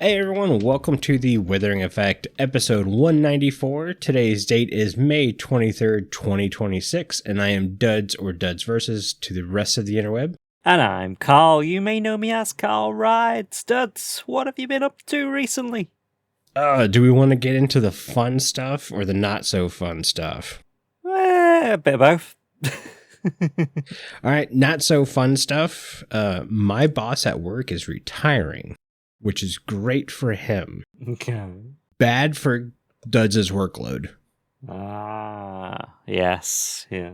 Hey everyone, welcome to the Withering Effect, episode 194. Today's date is May 23rd, 2026, and I am Duds or Duds Versus to the rest of the interweb. And I'm Carl. You may know me as Carl Rides. Duds, what have you been up to recently? Do we want to get into the fun stuff or the not so fun stuff? A bit of both. All right, not so fun stuff. My boss at work is retiring, which is great for him. Okay. Bad for Duds' workload. Yes, yeah.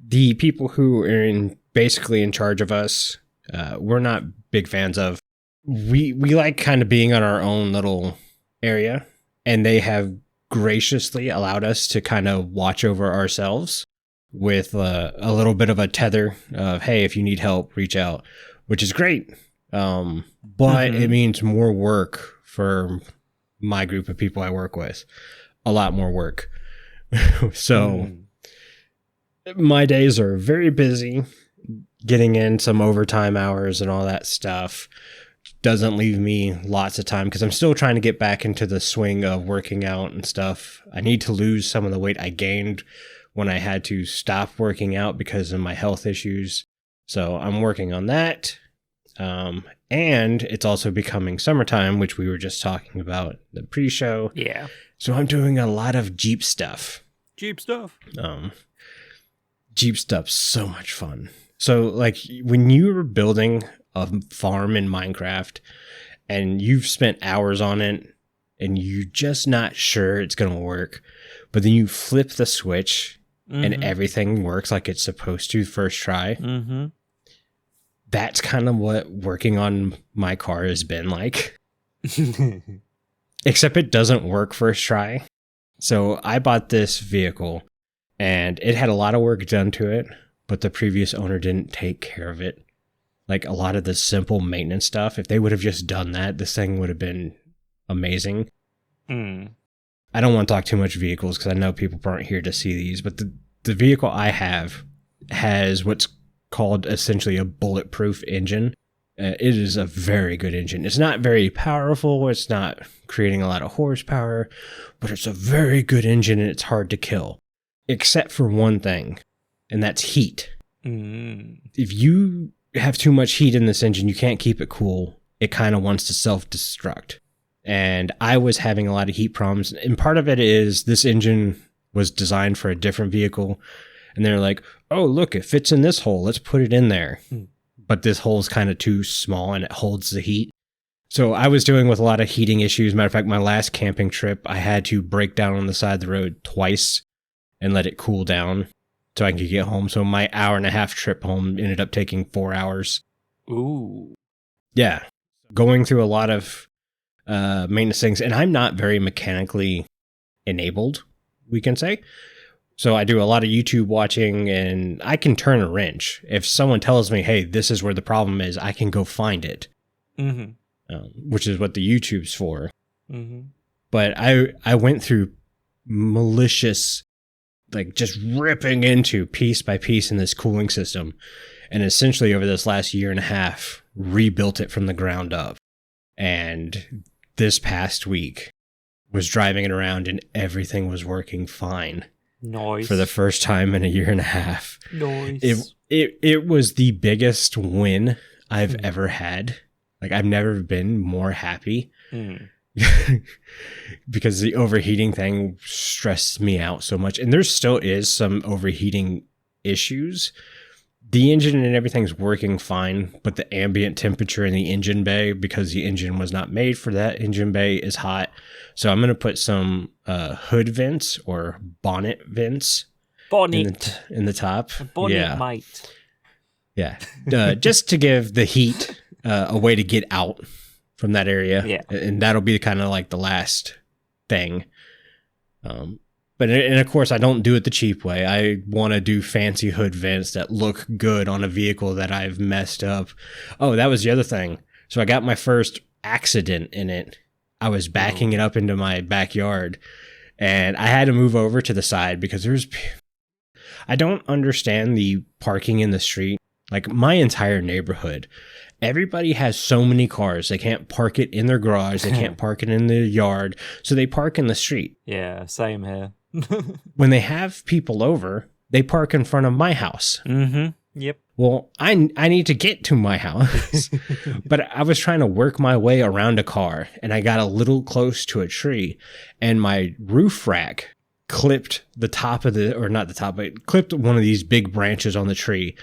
The people who are basically in charge of us, we're not big fans of. We like kind of being on our own little area, and they have graciously allowed us to kind of watch over ourselves with a little bit of a tether of, hey, if you need help, reach out, which is great. But it means more work for my group of people I work with. A lot more work. So my days are very busy, getting in some overtime hours and all that stuff. Doesn't leave me lots of time because I'm still trying to get back into the swing of working out and stuff. I need to lose some of the weight I gained when I had to stop working out because of my health issues. So I'm working on that. And it's also becoming summertime, which we were just talking about the pre-show. Yeah. So I'm doing a lot of Jeep stuff. Jeep stuff's so much fun. So like when you're building a farm in Minecraft and you've spent hours on it and you're just not sure it's going to work, but then you flip the switch and everything works like it's supposed to first try. That's kind of what working on my car has been like. Except it doesn't work first try. So I bought this vehicle and it had a lot of work done to it, but the previous owner didn't take care of it. Like a lot of the simple maintenance stuff, if they would have just done that, this thing would have been amazing. I don't want to talk too much vehicles because I know people aren't here to see these, but the vehicle I have has what's called essentially a bulletproof engine. It is a very good engine. It's not very powerful. It's not creating a lot of horsepower, but it's a very good engine and it's hard to kill. Except for one thing, and that's heat. If you have too much heat in this engine, you can't keep it cool. It kind of wants to self-destruct. And I was having a lot of heat problems. And part of it is this engine was designed for a different vehicle. And they're like, oh, look, it fits in this hole. Let's put it in there. But this hole is kind of too small and it holds the heat. So I was dealing with a lot of heating issues. Matter of fact, my last camping trip, I had to break down on the side of the road twice and let it cool down so I could get home. So my hour-and-a-half trip home ended up taking 4 hours. Ooh. Yeah. Going through a lot of maintenance things. And I'm not very mechanically enabled, we can say. So I do a lot of YouTube watching and I can turn a wrench. If someone tells me, hey, this is where the problem is, I can go find it. Which is what the YouTube's for. But I went through malicious, like just ripping into piece by piece in this cooling system. And essentially over this last year and a half, rebuilt it from the ground up. And this past week was driving it around and everything was working fine. Nice. For the first time in a year and a half. Nice. It was the biggest win I've ever had. Like I've never been more happy. Because the overheating thing stressed me out so much. And there still is some overheating issues. The engine and everything's working fine, but the ambient temperature in the engine bay, because the engine was not made for that engine bay, is hot. So I'm going to put some hood vents or bonnet vents in the top. A bonnet might. Yeah. Just to give the heat a way to get out from that area. Yeah. And that'll be kind of like the last thing. But of course, I don't do it the cheap way. I want to do fancy hood vents that look good on a vehicle that I've messed up. Oh, that was the other thing. So I got my first accident in it. I was backing it up into my backyard, and I had to move over to the side because I don't understand the parking in the street Like my entire neighborhood, everybody has so many cars. They can't park it in their garage. They can't park it in their yard. So they park in the street. Yeah, same here. When they have people over, they park in front of my house. Mm-hmm. Yep. Well, I need to get to my house, but I was trying to work my way around a car, and I got a little close to a tree, and my roof rack clipped the top of not the top, but clipped one of these big branches on the tree,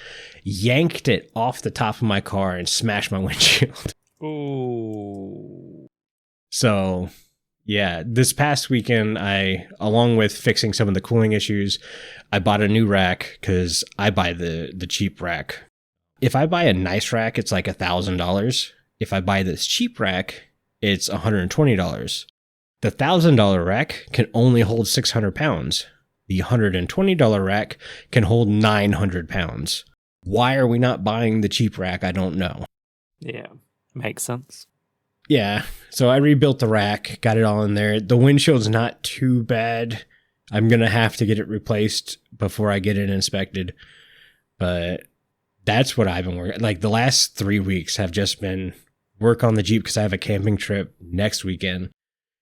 yanked it off the top of my car, and smashed my windshield. Ooh. So, yeah, this past weekend, along with fixing some of the cooling issues, I bought a new rack because I buy the cheap rack. If I buy a nice rack, it's like $1,000. If I buy this cheap rack, it's $120. The $1,000 rack can only hold 600 pounds. The $120 rack can hold 900 pounds. Why are we not buying the cheap rack? I don't know. Yeah, makes sense. Yeah, so I rebuilt the rack, got it all in there. The windshield's not too bad. I'm going to have to get it replaced before I get it inspected. But that's what I've been working. Like the last 3 weeks have just been work on the Jeep because I have a camping trip next weekend.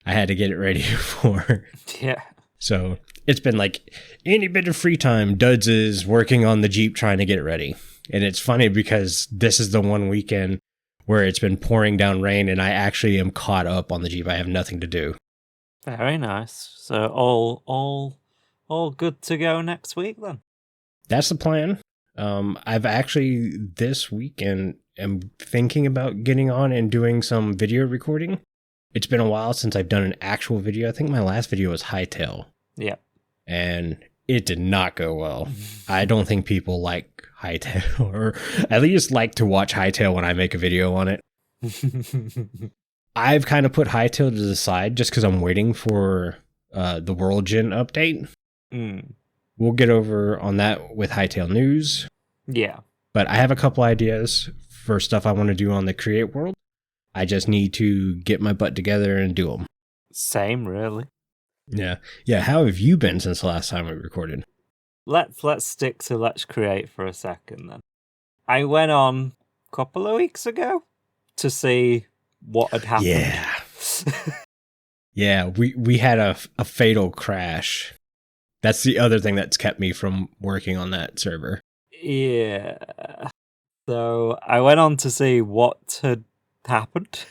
I had to get it ready for. Yeah. So it's been like any bit of free time, Duds is working on the Jeep trying to get it ready. And it's funny because this is the one weekend where it's been pouring down rain and I actually am caught up on the Jeep. I have nothing to do. Very nice. So all good to go next week then. That's the plan. I've actually this weekend am thinking about getting on and doing some video recording. It's been a while since I've done an actual video. I think my last video was Hytale. Yeah. And it did not go well. I don't think people like Hytale, or at least like to watch Hytale when I make a video on it. I've kind of put Hytale to the side just because I'm waiting for the World Gen update. We'll get over on that with Hytale News. Yeah. But I have a couple ideas for stuff I want to do on the Create World. I just need to get my butt together and do them. Same, really. Yeah. Yeah, how have you been since the last time we recorded? Let's stick to Let's Create for a second then. I went on a couple of weeks ago to see what had happened. Yeah. Yeah, we had a fatal crash. That's the other thing that's kept me from working on that server. Yeah. So I went on to see what had happened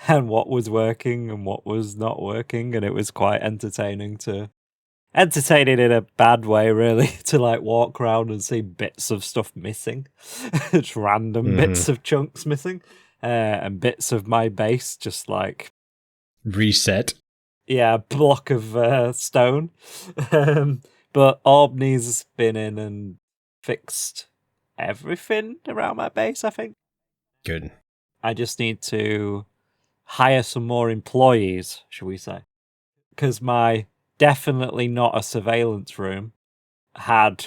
and what was working and what was not working, and it was quite entertaining in a bad way, really, to like walk around and see bits of stuff missing. Just random bits of chunks missing. And bits of my base just like reset. Yeah, a block of stone. But Albany's been in and fixed everything around my base, I think. Good. I just need to hire some more employees, shall we say. Because my definitely not a surveillance room had,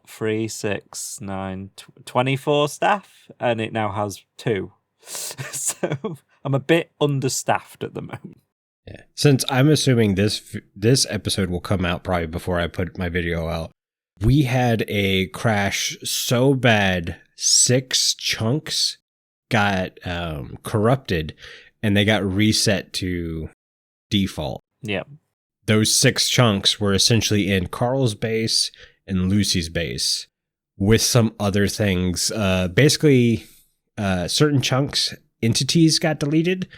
3, 6, 9, 24 staff, and it now has 2. So I'm a bit understaffed at the moment. Yeah. Since I'm assuming this episode will come out probably before I put my video out, we had a crash so bad 6 chunks got corrupted and they got reset to default. Yep. Those 6 chunks were essentially in Carl's base and Lucy's base with some other things. Basically, certain chunks, entities got deleted.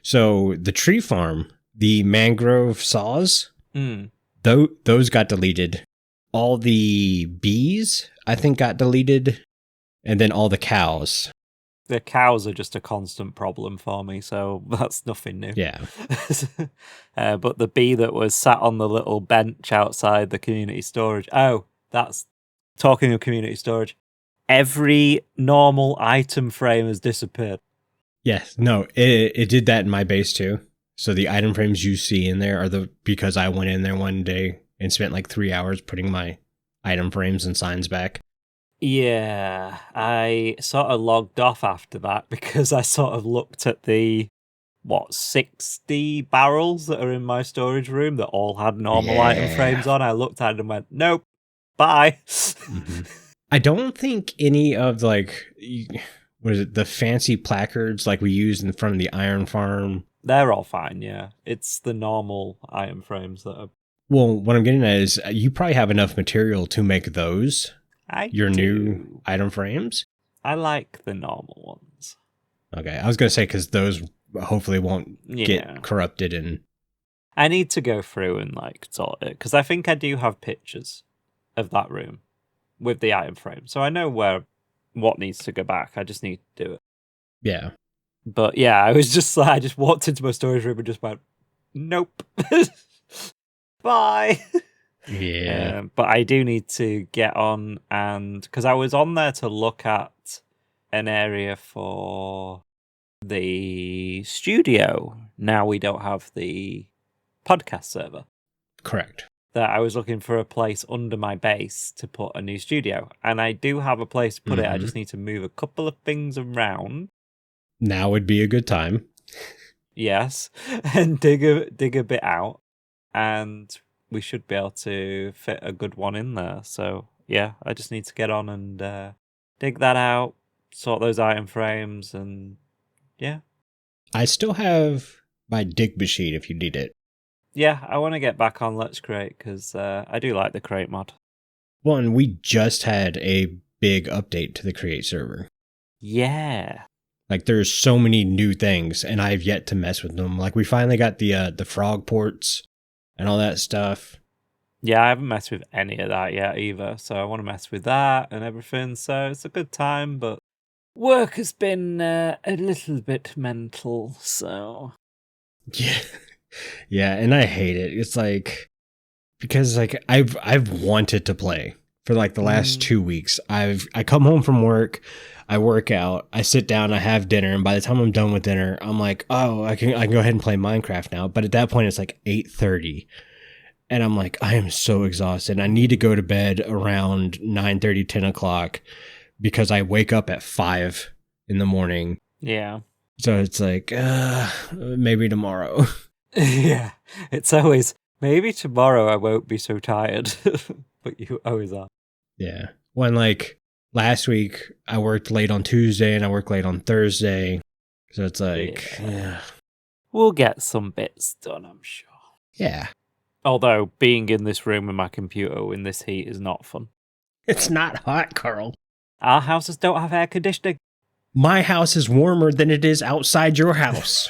So the tree farm, the mangrove saws, those got deleted. All the bees, I think, got deleted. And then all the cows. The cows are just a constant problem for me, so that's nothing new. Yeah. But the bee that was sat on the little bench outside the community storage. Oh, that's talking of community storage. Every normal item frame has disappeared. Yes, no, it did that in my base too. So the item frames you see in there are because I went in there one day and spent like 3 hours putting my item frames and signs back. Yeah, I sort of logged off after that because I sort of looked at the 60 barrels that are in my storage room that all had normal item frames on. I looked at it and went, nope, bye. I don't think any of what is it, the fancy placards like we used in front of the iron farm. They're all fine, yeah. It's the normal iron frames that are... Well, what I'm getting at is you probably have enough material to make those your new item frames. I like the normal ones. Okay, I was going to say because those hopefully won't get corrupted. And I need to go through and sort it, because I think I do have pictures of that room with the item frame, so I know what needs to go back. I just need to do it. Yeah. But yeah, I just walked into my storage room and just went, nope. Bye. Yeah. But I do need to get on, and because I was on there to look at an area for the studio. Now we don't have the podcast server. Correct. That I was looking for a place under my base to put a new studio, and I do have a place to put it. I just need to move a couple of things around. Now would be a good time. Yes, and dig a bit out, and we should be able to fit a good one in there. So yeah, I just need to get on and dig that out, sort those item frames, and yeah. I still have my dig machine if you need it. Yeah, I want to get back on Let's Create because I do like the Create mod. Well, and we just had a big update to the Create server. Yeah. Like, there's so many new things, and I've yet to mess with them. Like, we finally got the frog ports and all that stuff. Yeah, I haven't messed with any of that yet either, so I want to mess with that and everything. So it's a good time, but work has been a little bit mental, so... Yeah. Yeah, and I hate it. It's like, because like I've wanted to play for like the last 2 weeks. I come home from work, I work out, I sit down, I have dinner, and by the time I'm done with dinner, I'm like, oh, I can go ahead and play Minecraft now. But at that point, it's like 8:30, and I'm like, I am so exhausted. I need to go to bed around 9:30, 10 o'clock because I wake up at 5 in the morning. Yeah. So it's like, maybe tomorrow. Yeah, it's always, maybe tomorrow I won't be so tired, but you always are. Yeah. When like last week I worked late on Tuesday and I worked late on Thursday. So it's like, yeah. We'll get some bits done, I'm sure. Yeah. Although being in this room with my computer in this heat is not fun. It's not hot, Carl. Our houses don't have air conditioning. My house is warmer than it is outside your house.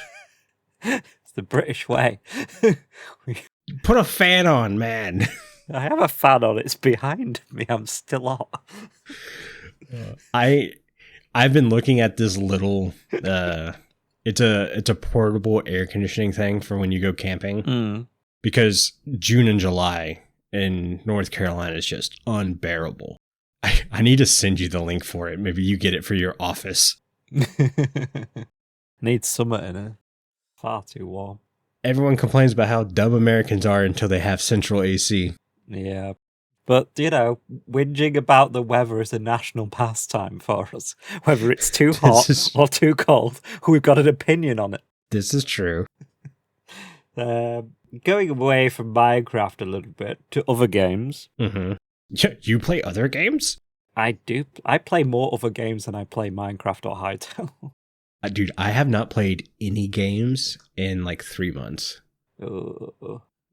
It's the British way. Put a fan on, man. I have a fan on. It's behind me. I'm still hot. I've been looking at this little it's a portable air conditioning thing for when you go camping. Because June and July in North Carolina is just unbearable. I need to send you the link for it. Maybe you get it for your office. Need summer in it. Far too warm. Everyone complains about how dumb Americans are until they have central AC. Yeah. But, you know, whinging about the weather is a national pastime for us. Whether it's too hot or too cold, we've got an opinion on it. This is true. Going away from Minecraft a little bit to other games. Mm-hmm. You play other games? I do. I play more other games than I play Minecraft or Hytale. Dude, I have not played any games in like 3 months.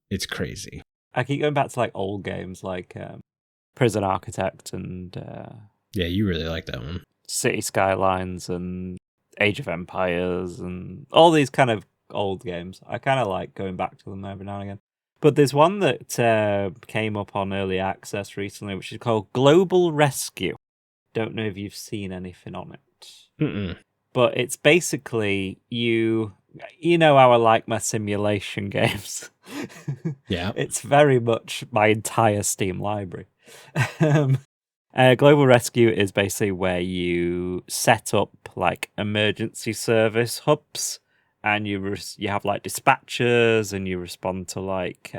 It's crazy. I keep going back to like old games like Prison Architect and... yeah, you really like that one. City Skylines and Age of Empires and all these kind of old games. I kind of like going back to them every now and again. But there's one that came up on early access recently, which is called Global Rescue. Don't know if you've seen anything on it. Mm-mm. But it's basically you know how I like my simulation games. Yeah. It's very much my entire Steam library. Global Rescue is basically where you set up like emergency service hubs. And you have like dispatchers, and you respond to like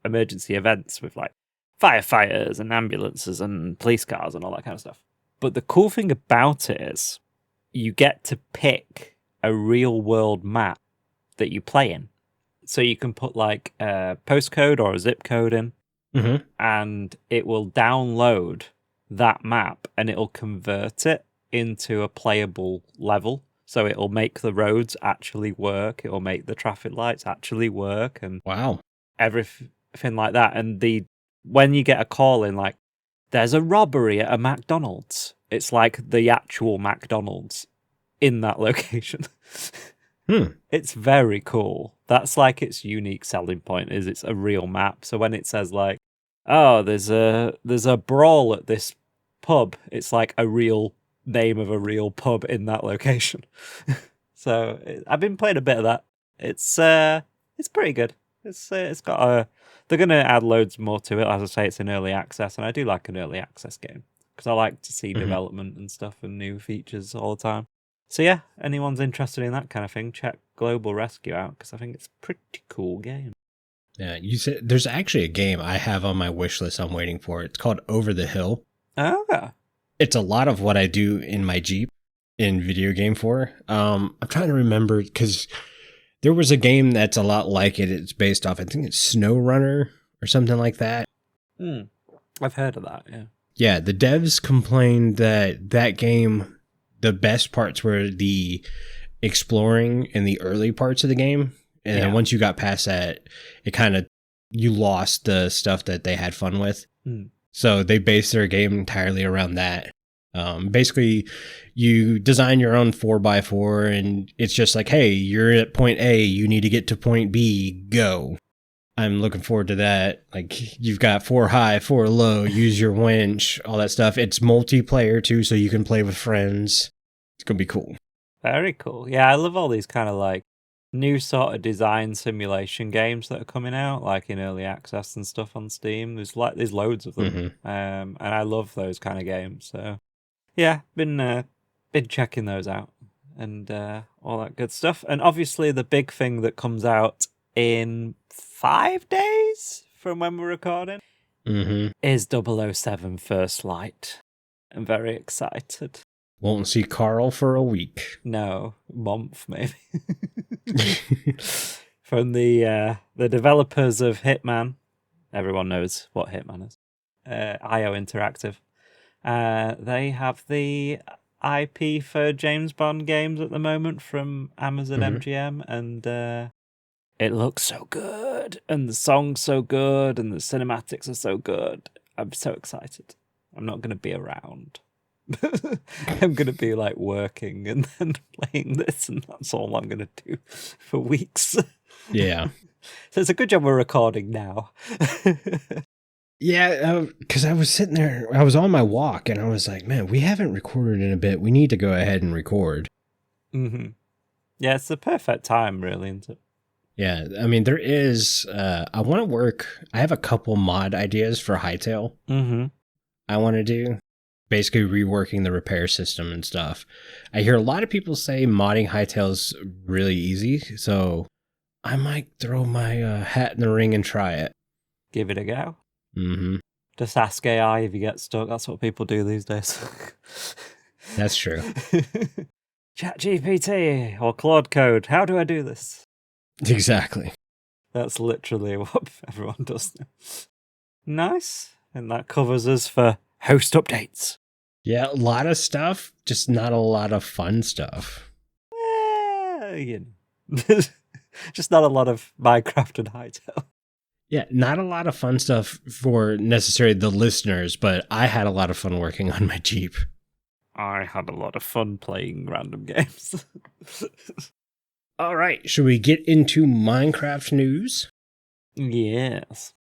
emergency events with like firefighters and ambulances and police cars and all that kind of stuff. But the cool thing about it is you get to pick a real world map that you play in. So you can put like a postcode or a zip code in, and it will download that map and it'll convert it into a playable level. So it'll make the roads actually work. It'll make the traffic lights actually work, and Wow. everything like that. And when you get a call in, like, there's a robbery at a McDonald's, it's like the actual McDonald's in that location. It's very cool. That's like its unique selling point, is it's a real map. So when it says like, oh, there's a brawl at this pub, it's like a real name of a real pub in that location. So I've been playing a bit of that. It's pretty good. It's got they're gonna add loads more to it. As I say, it's in early access, and I do like an early access game because I like to see development and stuff and new features all the time. So yeah, anyone's interested in that kind of thing, check Global Rescue out because I think it's a pretty cool game. Yeah, you said there's actually a game I have on my wish list I'm waiting for. It's called Over the Hill. Oh, yeah. It's a lot of what I do in my Jeep in video game for. I'm trying to remember because there was a game that's a lot like it. It's based off, I think it's Snow Runner or something like that. I've heard of that, yeah. Yeah, the devs complained that game, the best parts were the exploring in the early parts of the game. And then once you got past that, it kind of, you lost the stuff that they had fun with. So they based their game entirely around that. Basically, you design your own 4x4, and it's just like, hey, you're at point A, you need to get to point B, go. I'm looking forward to that. Like, you've got 4 high, 4 low, use your winch, all that stuff. It's multiplayer too, so you can play with friends. It's going to be cool. Very cool. Yeah, I love all these kind of like new sort of design simulation games that are coming out, like in early access and stuff on Steam. There's loads of them, and I love those kind of games. So yeah, been checking those out and all that good stuff. And obviously, the big thing that comes out in 5 days from when we're recording is 007 First Light. I'm very excited. Won't see Carl for a week. No, month maybe. From the developers of Hitman, everyone knows what Hitman is. IO Interactive. They have the IP for James Bond games at the moment from Amazon MGM, and it looks so good, and the song's so good, and the cinematics are so good. I'm so excited. I'm not going to be around. I'm going to be like working and then playing this, and that's all I'm going to do for weeks. Yeah. So it's a good job we're recording now. Yeah, because I was sitting there, I was on my walk, and I was like, man, we haven't recorded in a bit. We need to go ahead and record. Yeah, it's the perfect time, really, isn't it? Yeah, I mean, there is, I want to work, I have a couple mod ideas for Hytale. I want to do. Basically reworking the repair system and stuff. I hear a lot of people say modding Hytale is really easy, so I might throw my hat in the ring and try it. Give it a go. Just ask AI if you get stuck. That's what people do these days. That's true. ChatGPT or Claude Code. How do I do this? Exactly. That's literally what everyone does now. Nice. And that covers us for host updates. Yeah, a lot of stuff, just not a lot of fun stuff. Just not a lot of Minecraft and Hytale. Yeah, not a lot of fun stuff for necessarily the listeners, but I had a lot of fun working on my Jeep. I had a lot of fun playing random games. All right, should we get into Minecraft news? Yes.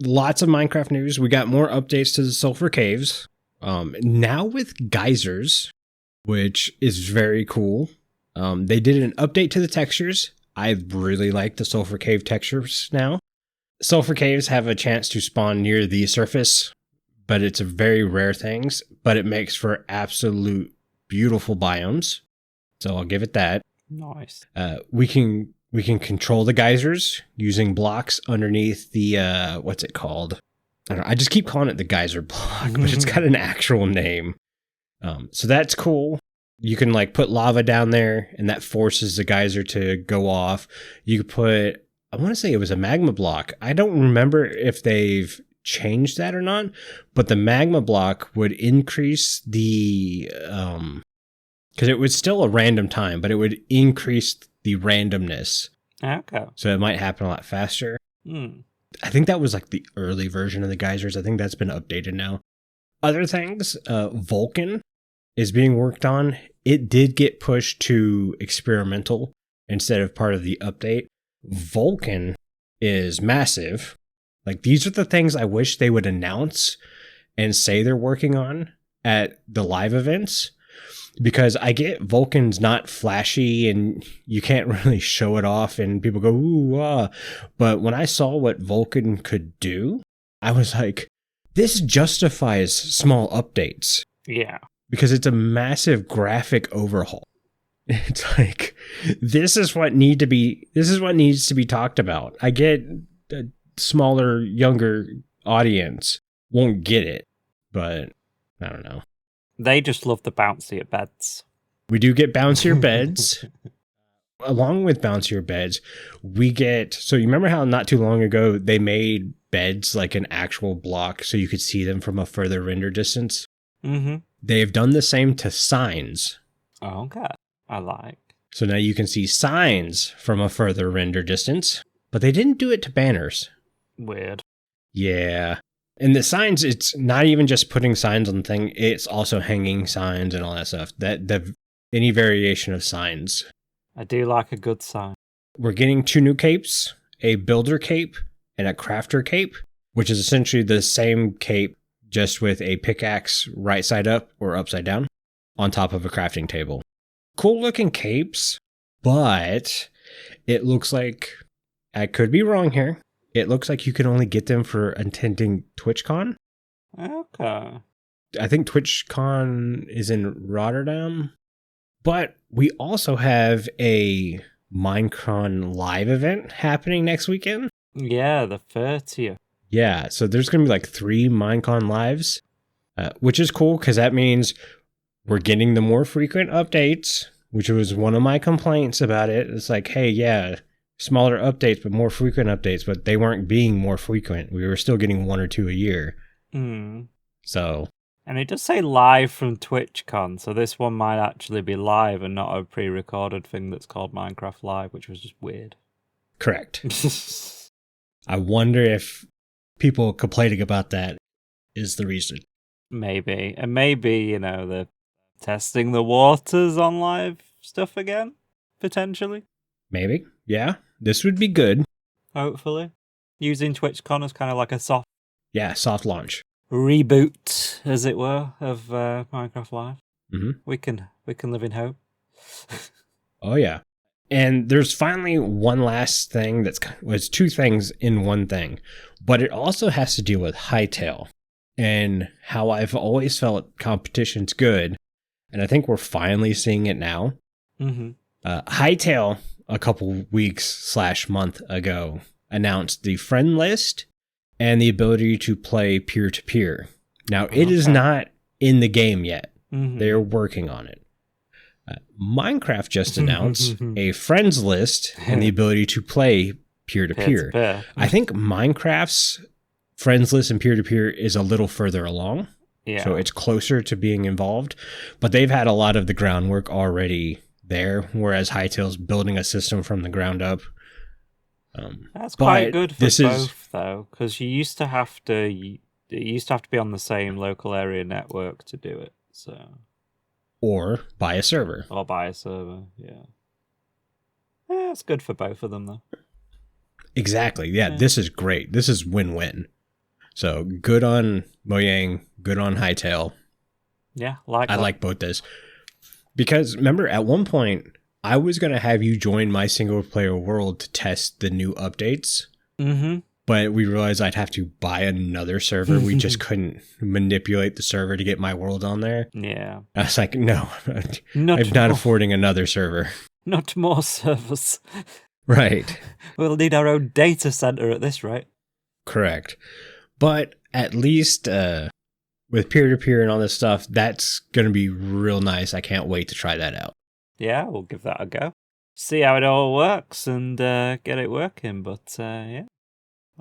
Lots of Minecraft news. We got more updates to the Sulfur Caves. Now with geysers, which is very cool. They did an update to the textures. I really like the Sulfur Cave textures now. Sulfur Caves have a chance to spawn near the surface, but it's a very rare things, but it makes for absolute beautiful biomes. So I'll give it that. Nice. We can control the geysers using blocks underneath the, what's it called? I don't know, I just keep calling it the geyser block, but it's got an actual name. So that's cool. You can like put lava down there and that forces the geyser to go off. You could put, I want to say it was a magma block. I don't remember if they've change that or not, but the magma block would increase the because it was still a random time, but it would increase the randomness. Okay. So it might happen a lot faster. Hmm. I think that was like the early version of the geysers. I think that's been updated now. Other things, Vulcan is being worked on. It did get pushed to experimental instead of part of the update. Vulcan is massive. Like, these are the things I wish they would announce and say they're working on at the live events, because I get Vulcan's not flashy and you can't really show it off and people go, ooh, ah. But when I saw what Vulcan could do, I was like, this justifies small updates. Yeah. Because it's a massive graphic overhaul. It's like, this is what needs to be talked about. I get a smaller, younger audience won't get it, but I don't know. They just love the bouncier beds. We do get bouncier beds. Along with bouncier beds, we get... So you remember how not too long ago they made beds like an actual block so you could see them from a further render distance? Mm-hmm. They have done the same to signs. Oh, okay. I like. So now you can see signs from a further render distance, but they didn't do it to banners. Weird. Yeah. And the signs, it's not even just putting signs on the thing, it's also hanging signs and all that stuff. Any variation of signs. I do like a good sign. We're getting 2 new capes, a builder cape and a crafter cape, which is essentially the same cape, just with a pickaxe right side up or upside down on top of a crafting table. Cool looking capes, but it looks like, I could be wrong here, it looks like you can only get them for attending TwitchCon. Okay. I think TwitchCon is in Rotterdam, but we also have a Minecraft live event happening next weekend. Yeah, the 30th. Yeah, so there's going to be like 3 Minecon lives, which is cool because that means we're getting the more frequent updates, which was one of my complaints about it. It's like, hey, yeah, smaller updates, but more frequent updates, but they weren't being more frequent. We were still getting 1 or 2 a year. So. And it does say live from TwitchCon, so this one might actually be live and not a pre-recorded thing that's called Minecraft Live, which was just weird. Correct. I wonder if people complaining about that is the reason. Maybe. And maybe, they're testing the waters on live stuff again, potentially. Maybe. Yeah. This would be good. Hopefully. Using TwitchCon as kind of like a soft launch. Reboot, as it were, of Minecraft Live. Mm-hmm. We can live in hope. Oh, yeah. And there's finally one last thing it's 2 things in one thing, but it also has to deal with Hytale and how I've always felt competition's good. And I think we're finally seeing it now. Mm-hmm. Hytale, a couple weeks / month ago, announced the friend list and the ability to play peer-to-peer. Now, it is not in the game yet. Mm-hmm. They're working on it. Minecraft just announced a friends list and the ability to play peer-to-peer. I think Minecraft's friends list and peer-to-peer is a little further along. Yeah. So it's closer to being involved. But they've had a lot of the groundwork already there, whereas Hytale's building a system from the ground up. That's quite good for both, though, because it used to have to be on the same local area network to do it. So. Or buy a server. Yeah. Yeah, it's good for both of them, though. Exactly. Yeah, this is great. This is win-win. So good on Mojang, good on Hytale. Yeah, I like both this. Because remember, at one point, I was going to have you join my single-player world to test the new updates. Mm-hmm. But we realized I'd have to buy another server. We just couldn't manipulate the server to get my world on there. Yeah. I was like, no, I'm not affording another server. Not more servers. Right. We'll need our own data center at this rate. Correct. But at least with peer-to-peer and all this stuff, that's going to be real nice. I can't wait to try that out. Yeah, we'll give that a go. See how it all works and get it working. But yeah.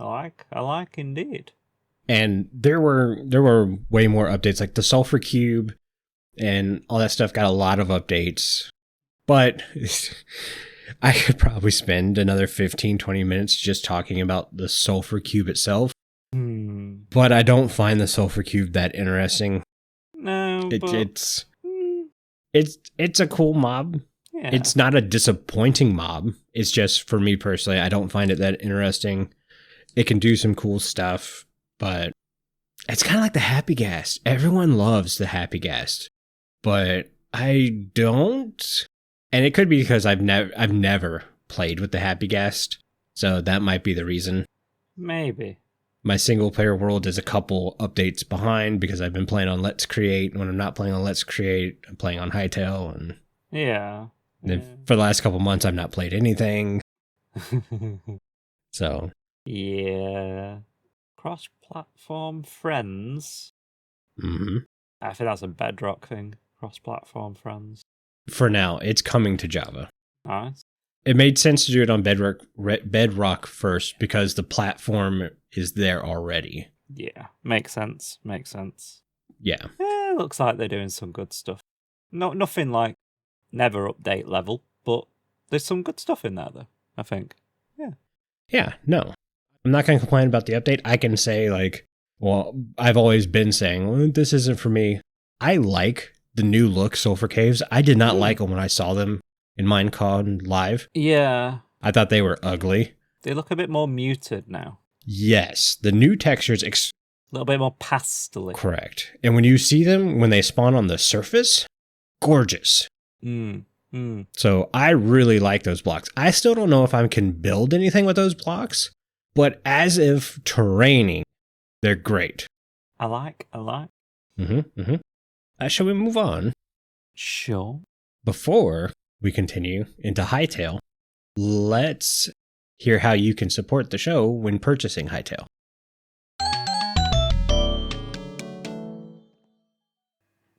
I like indeed. And there were way more updates, like the sulfur cube and all that stuff got a lot of updates. But I could probably spend another 15-20 minutes just talking about the sulfur cube itself. But I don't find the sulfur cube that interesting. No, it's a cool mob. Yeah. It's not a disappointing mob. It's just, for me personally, I don't find it that interesting. It can do some cool stuff, but it's kind of like the Happy Ghast. Everyone loves the Happy Ghast, but I don't. And it could be because I've never played with the Happy Ghast, so that might be the reason. Maybe. My single player world is a couple updates behind because I've been playing on Let's Create. When I'm not playing on Let's Create, I'm playing on Hytale. And then for the last couple months, I've not played anything. So. Yeah. Cross-platform friends. Mm-hmm. I think that's a Bedrock thing. Cross-platform friends. For now, it's coming to Java. Nice. It made sense to do it on Bedrock first because the platform is there already. Yeah, makes sense. Yeah. Looks like they're doing some good stuff. Nothing like never update level, but there's some good stuff in there, though, I think. Yeah. Yeah, no. I'm not going to complain about the update. I can say, I've always been saying, well, this isn't for me. I like the new look Sulfur Caves. I did not like them when I saw them in Minecraft Live. Yeah. I thought they were ugly. They look a bit more muted now. Yes, the new textures... a little bit more pastel-y. Correct. And when you see them, when they spawn on the surface, gorgeous. So I really like those blocks. I still don't know if I can build anything with those blocks, but as if terraining, they're great. I like. Shall we move on? Sure. Before we continue into Hytale, let's hear how you can support the show when purchasing Hytale.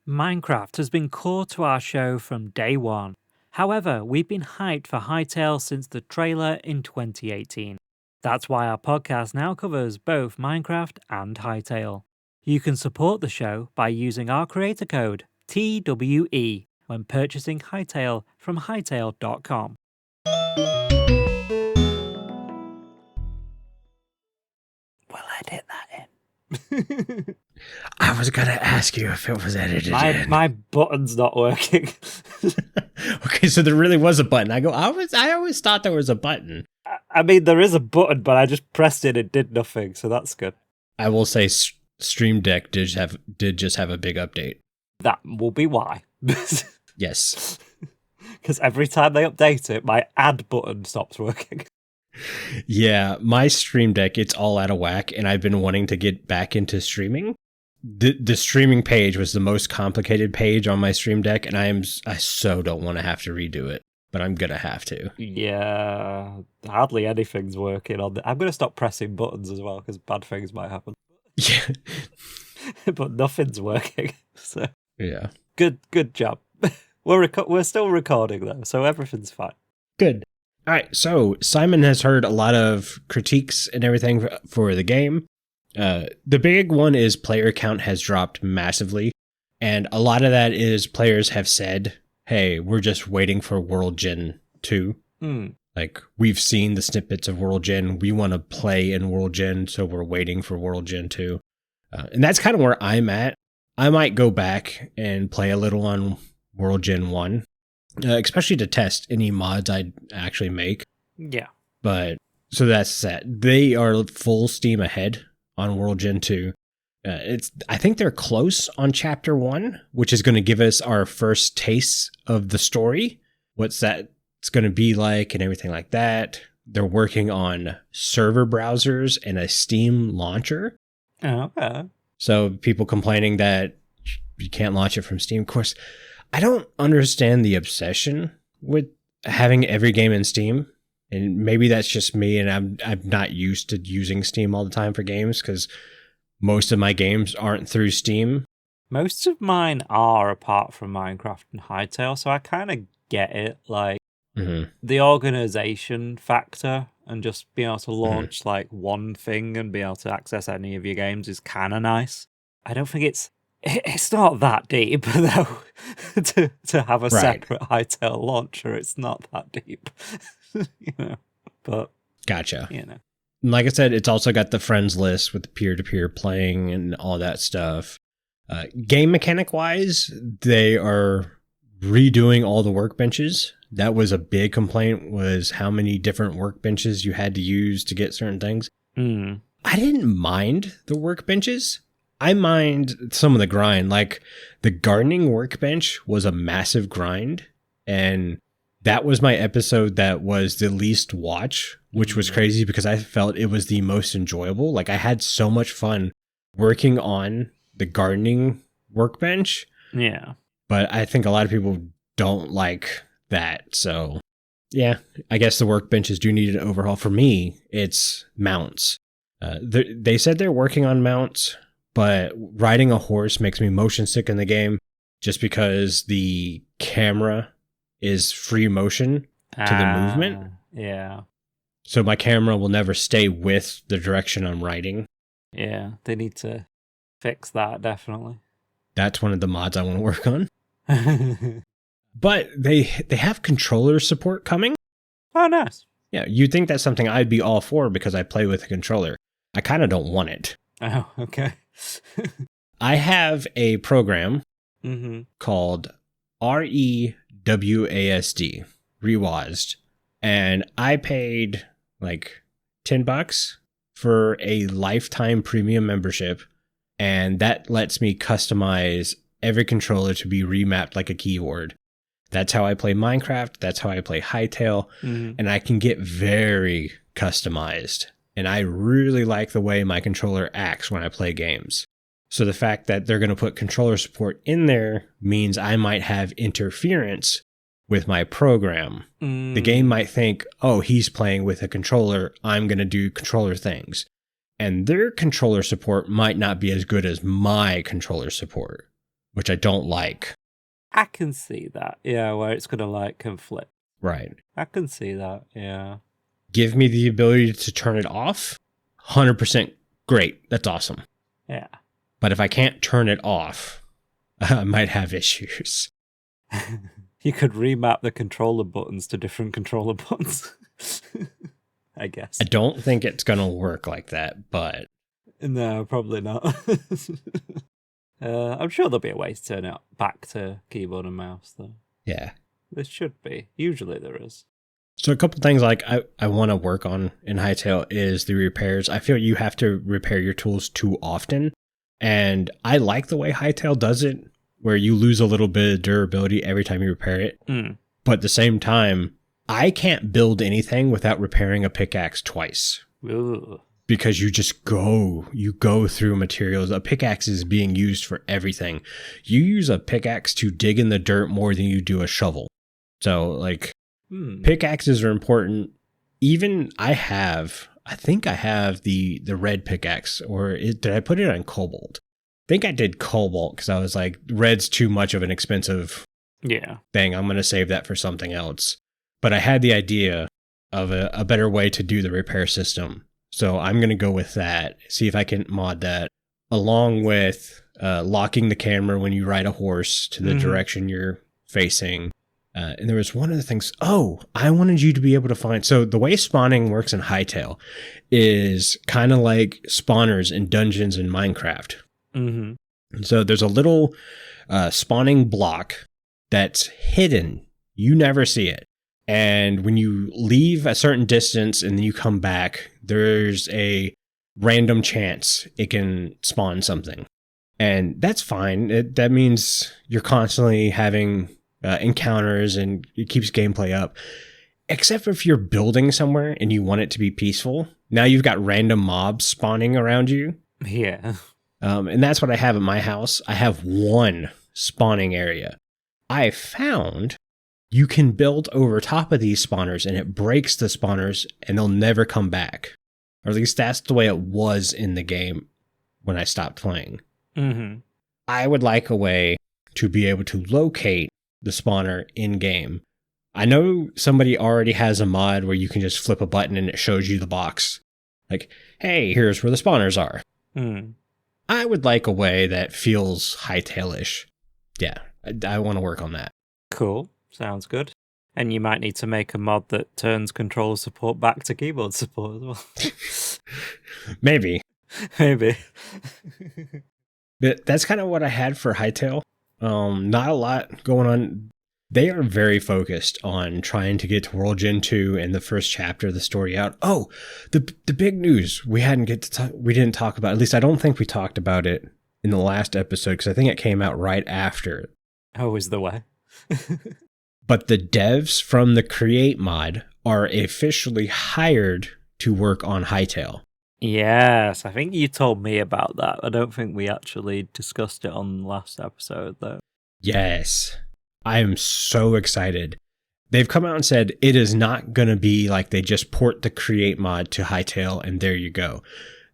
Minecraft has been core to our show from day one. However, we've been hyped for Hytale since the trailer in 2018. That's why our podcast now covers both Minecraft and Hytale. You can support the show by using our creator code, TWE, when purchasing Hytale from hytale.com. We'll edit that in. I was going to ask you if it was edited in. My button's not working. Okay, so there really was a button. I always thought there was a button. I mean, there is a button, but I just pressed it and it did nothing, so that's good. I will say Stream Deck did just have a big update. That will be why. Yes. Because every time they update it, my add button stops working. Yeah, my Stream Deck, it's all out of whack, and I've been wanting to get back into streaming. The streaming page was the most complicated page on my Stream Deck, and I so don't want to have to redo it, but I'm gonna have to. Yeah, hardly anything's working on it. I'm gonna stop pressing buttons as well because bad things might happen. Yeah, but nothing's working. So yeah, good job. We're still recording though, so everything's fine. Good. All right, so Simon has heard a lot of critiques and everything for the game. The big one is player count has dropped massively, and a lot of that is players have said, hey, we're just waiting for World Gen 2. Like, we've seen the snippets of World Gen, we want to play in World Gen, so we're waiting for World Gen 2. And that's kind of where I'm at. I might go back and play a little on World Gen 1. Especially to test any mods I'd actually make. Yeah. But, so that's that. They are full steam ahead on World Gen 2. I think they're close on Chapter 1, which is going to give us our first taste of the story. What's that's going to be like and everything like that. They're working on server browsers and a Steam launcher. Oh, okay. So people complaining that you can't launch it from Steam. Of course, I don't understand the obsession with having every game in Steam. And maybe that's just me, and I'm not used to using Steam all the time for games because most of my games aren't through Steam. Most of mine are, apart from Minecraft and Hytale, so I kind of get it. Like, the organization factor and just being able to launch like one thing and be able to access any of your games is kind of nice. I don't think it's not that deep though. to have a separate Hytale launcher, it's not that deep. But gotcha. Like I said, it's also got the friends list with the peer-to-peer playing and all that stuff. Game mechanic wise, they are redoing all the workbenches. That was a big complaint, was how many different workbenches you had to use to get certain things. I didn't mind the workbenches. I mind some of the grind. Like the gardening workbench was a massive grind, and that was my episode that was the least watch, which was crazy because I felt it was the most enjoyable. Like I had so much fun working on the gardening workbench. Yeah. But I think a lot of people don't like that. So yeah, I guess the workbenches do need an overhaul. For me, it's mounts. They said they're working on mounts, but riding a horse makes me motion sick in the game just because the camera is free motion to the movement. Yeah. So my camera will never stay with the direction I'm riding. Yeah, they need to fix that, definitely. That's one of the mods I want to work on. But they have controller support coming. Oh, nice. Yeah, you'd think that's something I'd be all for because I play with a controller. I kind of don't want it. Oh, okay. I have a program called REWASD, Rewasd, and I paid like $10 for a lifetime premium membership, and that lets me customize every controller to be remapped like a keyboard. That's how I play Minecraft. That's how I play Hytale. And I can get very customized. And I really like the way my controller acts when I play games. So the fact that they're going to put controller support in there means I might have interference with my program. The game might think, oh, he's playing with a controller. I'm going to do controller things. And their controller support might not be as good as my controller support, which I don't like. I can see that. Yeah, where it's going to like conflict. Right. I can see that. Yeah. Give me the ability to turn it off. 100% great. That's awesome. Yeah. But if I can't turn it off, I might have issues. You could remap the controller buttons to different controller buttons. I guess. I don't think it's going to work like that, but... No, probably not. I'm sure there'll be a way to turn it back to keyboard and mouse, though. Yeah. There should be. Usually there is. So a couple things like I want to work on in Hytale is the repairs. I feel you have to repair your tools too often. And I like the way Hytale does it, where you lose a little bit of durability every time you repair it. But at the same time, I can't build anything without repairing a pickaxe twice. Ooh. Because you just go through materials. A pickaxe is being used for everything. You use a pickaxe to dig in the dirt more than you do a shovel. So like pickaxes are important. Even I think I have the red pickaxe, or did I put it on cobalt? I think I did cobalt because I was like, red's too much of an expensive thing. I'm going to save that for something else. But I had the idea of a better way to do the repair system. So I'm going to go with that, see if I can mod that, along with locking the camera when you ride a horse to the direction you're facing. And there was one of the things, I wanted you to be able to find, so the way spawning works in Hytale is kind of like spawners in dungeons in Minecraft. And so there's a little spawning block that's hidden. You never see it. And when you leave a certain distance and then you come back, there's a random chance it can spawn something. And that's fine. That means you're constantly having encounters and it keeps gameplay up. Except if you're building somewhere and you want it to be peaceful. Now you've got random mobs spawning around you. Yeah. And that's what I have at my house. I have one spawning area. I found you can build over top of these spawners and it breaks the spawners and they'll never come back. Or at least that's the way it was in the game when I stopped playing. I would like a way to be able to locate the spawner in game I know somebody already has a mod where you can just flip a button and it shows you the box. Like, hey, here's where the spawners are. I would like a way that feels Hytale-ish. Yeah, I want to work on that. Cool. Sounds good. And you might need to make a mod that turns controller support back to keyboard support as well. Maybe. Maybe. But that's kind of what I had for Hytale. Not a lot going on. They are very focused on trying to get to World Gen 2 and the first chapter of the story out. Oh, the big news we didn't talk about. At least I don't think we talked about it in the last episode because I think it came out right after. Always the way. But the devs from the Create mod are officially hired to work on Hytale. Yes, I think you told me about that. I don't think we actually discussed it on the last episode, though. Yes. I am so excited. They've come out and said it is not going to be like they just port the Create mod to Hytale and there you go.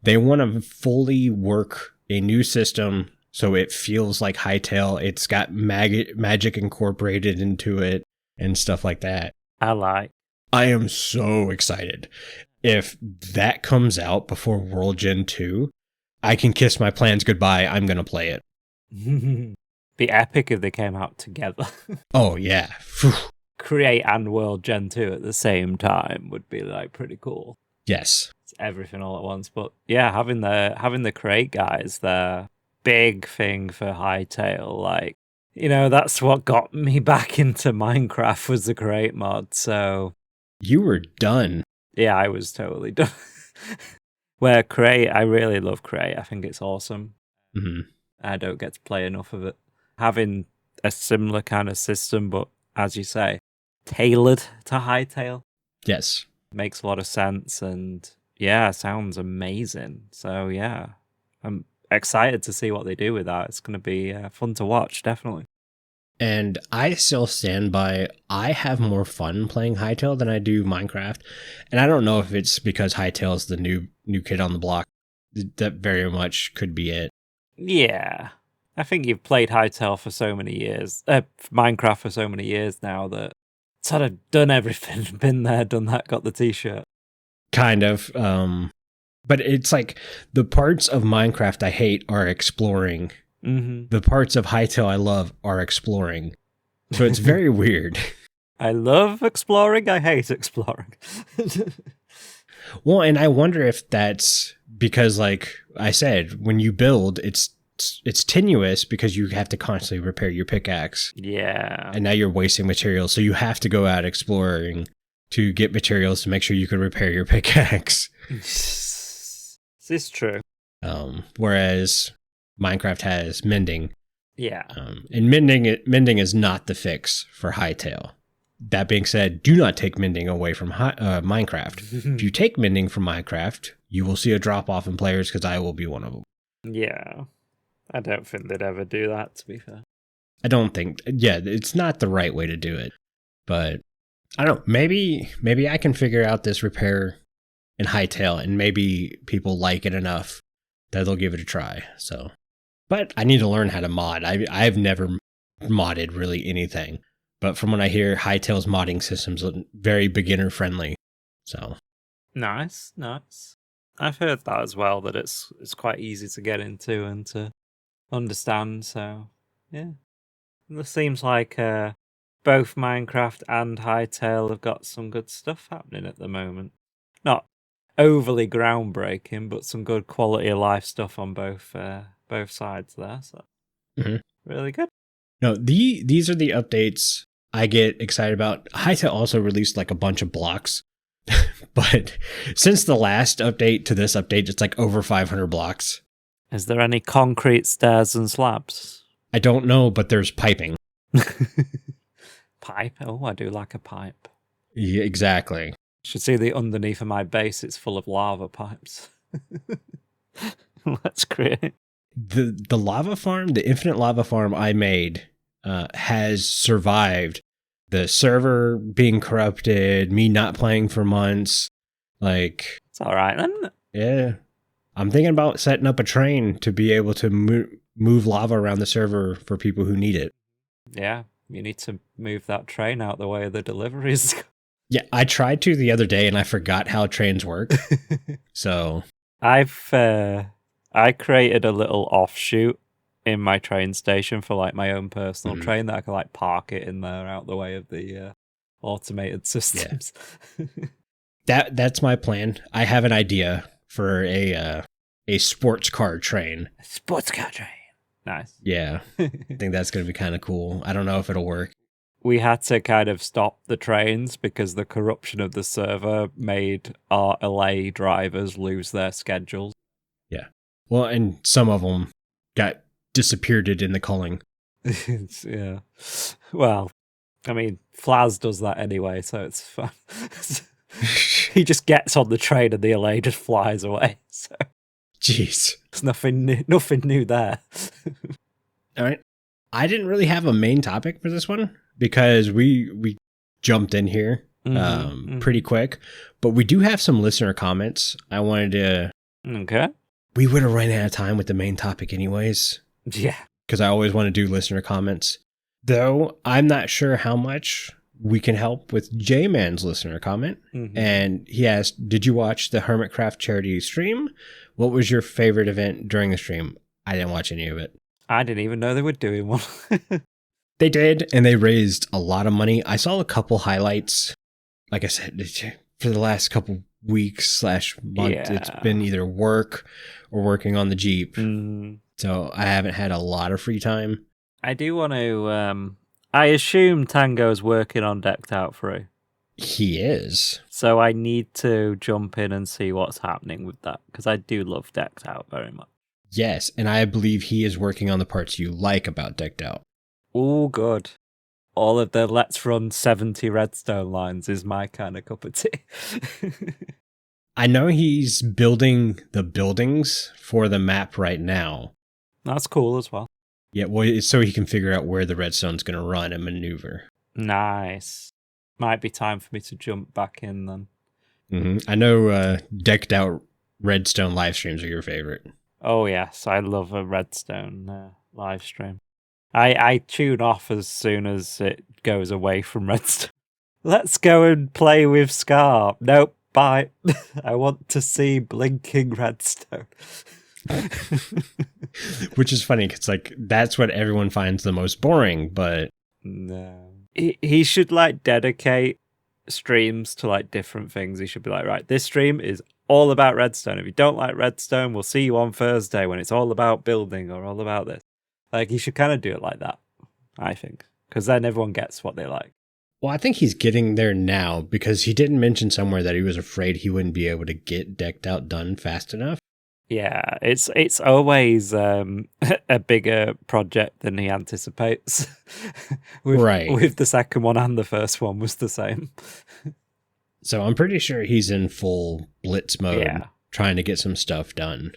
They want to fully work a new system so it feels like Hytale. It's got magic incorporated into it and stuff like that. I am so excited. If that comes out before World Gen 2, I can kiss my plans goodbye. I'm going to play it. Be epic if they came out together. Oh, yeah. Create and World Gen 2 at the same time would be like pretty cool. Yes. It's everything all at once. But yeah, having the Create guys, their big thing for Hytale, like, you know, that's what got me back into Minecraft was the Create mod. So you were done. Yeah, I was totally done. Where Create, I really love Create. I think it's awesome. Mm-hmm. I don't get to play enough of it. Having a similar kind of system, but as you say, tailored to Hytale. Yes. Makes a lot of sense and yeah, sounds amazing. So yeah, I'm excited to see what they do with that. It's going to be fun to watch, definitely. And I still stand by, I have more fun playing Hytale than I do Minecraft. And I don't know if it's because Hytale's the new kid on the block. That very much could be it. Yeah. I think you've played Hytale for so many years, Minecraft for so many years now that it's sort of done everything. Been there, done that, got the t-shirt. Kind of. But it's like the parts of Minecraft I hate are exploring. Mm-hmm. The parts of Hytale I love are exploring. So it's very weird. I love exploring. I hate exploring. Well, and I wonder if that's because, like I said, when you build, it's tenuous because you have to constantly repair your pickaxe. Yeah. And now you're wasting materials. So you have to go out exploring to get materials to make sure you can repair your pickaxe. This is true. Whereas Minecraft has mending. Yeah. And mending is not the fix for Hytale. That being said, do not take mending away from Minecraft. If you take mending from Minecraft, you will see a drop off in players because I will be one of them. Yeah. I don't think they'd ever do that, to be fair. I don't think, yeah, it's not the right way to do it. But I don't know, maybe I can figure out this repair in Hytale and maybe people like it enough that they'll give it a try. So, but I need to learn how to mod. I've never modded really anything. But from what I hear, Hytale's modding system's very beginner friendly. So nice. I've heard that as well, that it's quite easy to get into and to understand. So yeah, it seems like both Minecraft and Hytale have got some good stuff happening at the moment. Not overly groundbreaking, but some good quality of life stuff on both sides there. So really good. No, these are the updates I get excited about. Hytale also released like a bunch of blocks, but since the last update to this update, it's like over 500 blocks. Is there any concrete stairs and slabs? I don't know, but there's piping. Pipe? Oh, I do like a pipe. Yeah, exactly. Should see the underneath of my base. It's full of lava pipes. Let's create. The lava farm, the infinite lava farm I made, has survived the server being corrupted, me not playing for months. Like, it's all right then. Yeah, I'm thinking about setting up a train to be able to move lava around the server for people who need it. Yeah, You need to move that train out the way of the deliveries. Yeah, I tried to the other day and I forgot how trains work. So I created a little offshoot in my train station for like my own personal train that I can like park it in there out the way of the automated systems. Yeah. That's my plan. I have an idea for a sports car train. A sports car train. Nice. Yeah. I think that's going to be kind of cool. I don't know if it'll work. We had to kind of stop the trains because the corruption of the server made our LA drivers lose their schedules. Yeah. Well, and some of them got disappeared in the culling. Yeah. Well, I mean, Flaz does that anyway, so it's fun. He just gets on the train and the LA just flies away. So. Jeez. There's nothing new there. All right. I didn't really have a main topic for this one because we jumped in here pretty quick, but we do have some listener comments. I wanted to. Okay. We would have run out of time with the main topic anyways. Yeah. Because I always want to do listener comments. Though I'm not sure how much we can help with J-Man's listener comment. Mm-hmm. And he asked, did you watch the Hermitcraft charity stream? What was your favorite event during the stream? I didn't watch any of it. I didn't even know they were doing one. They did, and they raised a lot of money. I saw a couple highlights. Like I said, for the last couple weeks / month, It's been either work or working on the Jeep. Mm. So I haven't had a lot of free time. I do want to... I assume Tango's working on Decked Out 3. He is. So I need to jump in and see what's happening with that, because I do love Decked Out very much. Yes, and I believe he is working on the parts you like about Decked Out. Oh, good. All of the let's run 70 redstone lines is my kind of cup of tea. I know he's building the buildings for the map right now. That's cool as well. Yeah, well, so he can figure out where the redstone's going to run and maneuver. Nice. Might be time for me to jump back in then. Mm-hmm. I know Decked Out redstone live streams are your favorite. Oh, yes. I love a redstone live stream. I tune off as soon as it goes away from redstone. Let's go and play with Scar. Nope, bye. I want to see blinking redstone. Which is funny because like that's what everyone finds the most boring, but no. He should like dedicate streams to like different things. He should be like, right, this stream is all about redstone. If you don't like redstone, we'll see you on Thursday when it's all about building or all about this. Like, he should kind of do it like that, I think, because then everyone gets what they like. Well, I think he's getting there now because he didn't mention somewhere that he was afraid he wouldn't be able to get Decked Out done fast enough. Yeah, it's always a bigger project than he anticipates. Right. With the second one and the first one was the same. So I'm pretty sure he's in full blitz mode, trying to get some stuff done.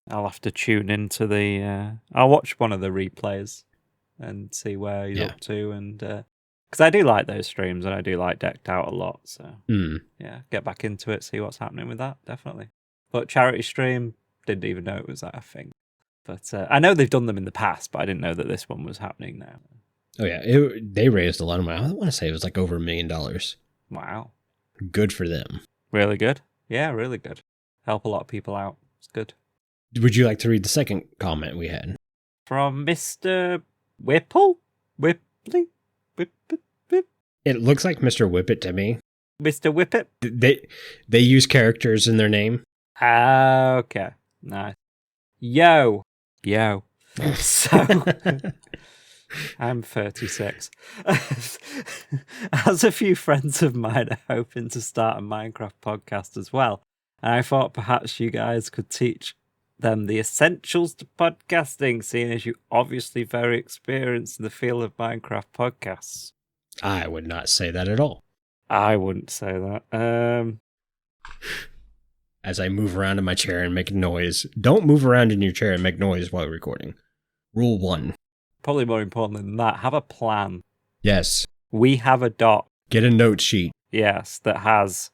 I'll have to tune into the... I'll watch one of the replays and see where he's up to. And because I do like those streams and I do like Decked Out a lot. So yeah, get back into it, see what's happening with that, definitely. But charity stream, didn't even know it was that a thing. But I know they've done them in the past, but I didn't know that this one was happening now. Oh yeah, they raised a lot of money. I want to say it was like over $1 million. Wow. Good for them. Really good? Yeah, really good. Help a lot of people out. It's good. Would you like to read the second comment we had? From Mr. Whipple? Whipley? Whip. It looks like Mr. Whippet to me. Mr. Whippet? They use characters in their name. Okay. Nice. Yo. So, I'm 36. As a few friends of mine are hoping to start a Minecraft podcast as well, and I thought perhaps you guys could teach them the essentials to podcasting, seeing as you're obviously very experienced in the field of Minecraft podcasts. I would not say that at all. I wouldn't say that. As I move around in my chair and make noise, don't move around in your chair and make noise while recording. Rule 1. Probably more important than that, have a plan. Yes. We have a doc. Get a note sheet. Yes, that has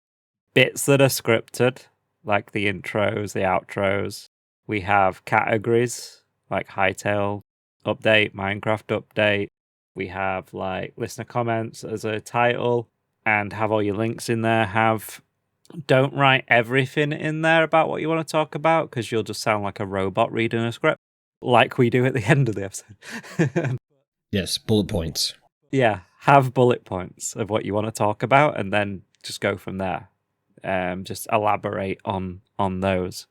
bits that are scripted, like the intros, the outros. We have categories, like Hytale update, Minecraft update. We have like listener comments as a title and have all your links in there. Don't write everything in there about what you want to talk about because you'll just sound like a robot reading a script like we do at the end of the episode. Yes, bullet points. Yeah, have bullet points of what you want to talk about and then just go from there. Just elaborate on those.